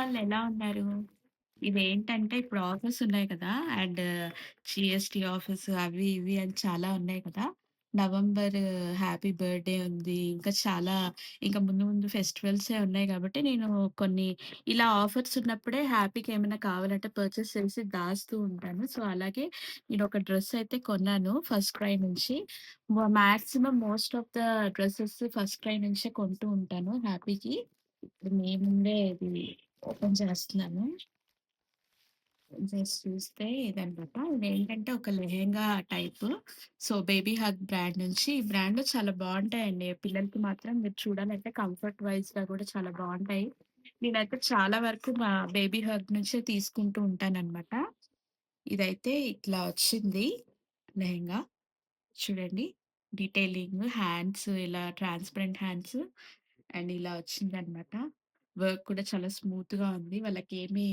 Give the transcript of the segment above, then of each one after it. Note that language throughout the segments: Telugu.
వాళ్ళు ఎలా ఉన్నారు? ఇవేంటంటే ఇప్పుడు ఆఫర్స్ ఉన్నాయి కదా! అండ్ జీఎస్టీ ఆఫర్స్ అవి ఇవి అని చాలా ఉన్నాయి కదా! నవంబర్ హ్యాపీ బర్త్‌డే ఉంది. ఇంకా చాలా ఇంకా ముందు ముందు ఫెస్టివల్సే ఉన్నాయి కాబట్టి నేను కొన్ని ఇలా ఆఫర్స్ ఉన్నప్పుడే హ్యాపీకి ఏమైనా కావాలంటే పర్చేస్ చేసి దాస్తూ ఉంటాను. సో, అలాగే నేనొక డ్రెస్ అయితే కొన్నాను ఫస్ట్ క్రై నుంచి. Maximum most of the dresses first cry నుంచే కొంటూ ఉంటాను హ్యాపీకి. ఇప్పుడు మీ ముందే ఇది ఓపెన్ చేస్తున్నాను. జస్ట్ చూస్తే ఇదనమాట. ఇదేంటంటే ఒక lehenga type. So, baby hug brand నుంచి ఈ బ్రాండ్‌లో చాలా బావుంటాయండి. పిల్లలకి మాత్రం మీరు చూడాలంటే కంఫర్ట్ వైస్‌గా కూడా చాలా బావుంటాయి. నేనైతే చాలా వరకు మా బేబీ హగ్ నుంచే తీసుకుంటూ ఉంటాననమాట. ఇదైతే ఇట్లా వచ్చింది లెహెంగా. చూడండి. డీటెయిలింగ్ హ్యాండ్స్ ఇలా ట్రాన్స్‌పరెంట్ హ్యాండ్స్ అండ్ ఇలా వచ్చిందనమాట. వర్క్ కూడా చాలా స్మూత్‌గా ఉంది. వాళ్ళకేమీ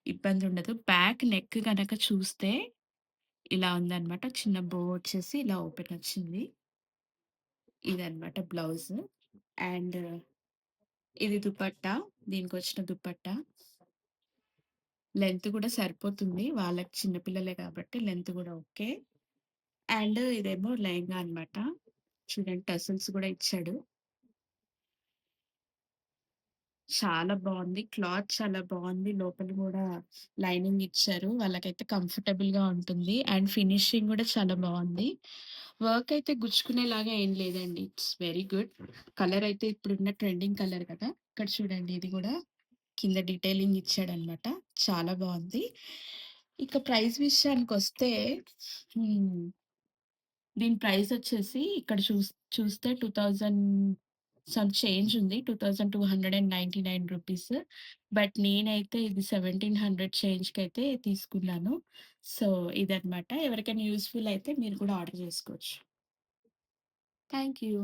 ఇబ్బందుండదు. బ్యాక్ నెక్ గనక చూస్తే ఇలా ఉందనమాట. చిన్న బో వచ్చేసి ఇలా ఓపెన్ వచ్చింది. ఇదనమాట బ్లౌజు. అండ్ ఇది దుపట్టా. దీనికొచ్చిన దుపట్టా. లెంత్ కూడా సరిపోతుంది. వాళ్ళకి చిన్న పిల్లలే కాబట్టి లెంత్ కూడా ఓకే. అండ్ ఇదేమో లెహంగా అనమాట. చూడండి టసల్స్ కూడా ఇచ్చాడు. చాలా బావుంది. క్లాత్ చాలా బావుంది. లోపల గూడా లైనింగ్ ఇచ్చారు. వాళ్ళకైతే కంఫర్టబుల్‌గా ఉంటుంది. అండ్ ఫినిషింగ్ గూడా చాలా బావుంది. వర్క్ అయితే గుచ్చుకునేలాగా ఏం లేదండి. It's very good. కలర్ అయితే ఇప్పుడున్న ట్రెండింగ్ కలర్ కదా! ఇక్కడ చూడండి ఇది గూడా కింద డీటెయిలింగ్ ఇచ్చాడనమాట. చాలా బావుంది. ఇక ప్రైస్ విషయానికొస్తే హ్మ్. దీని ప్రైసొచ్చేసి ఇక్కడ చూస్తే 2000 సమ్ చేంజ్ ఉంది. రూ. 2299 బట్ నేనైతే ఇది 1700 చేంజ్‌కైతే తీసుకున్నాను. సో, ఇదనమాట. ఎవరికైనా యూజ్‌ఫుల్ అయితే మీరు కూడా ఆర్డర్ చేసుకోవచ్చు. Thank you.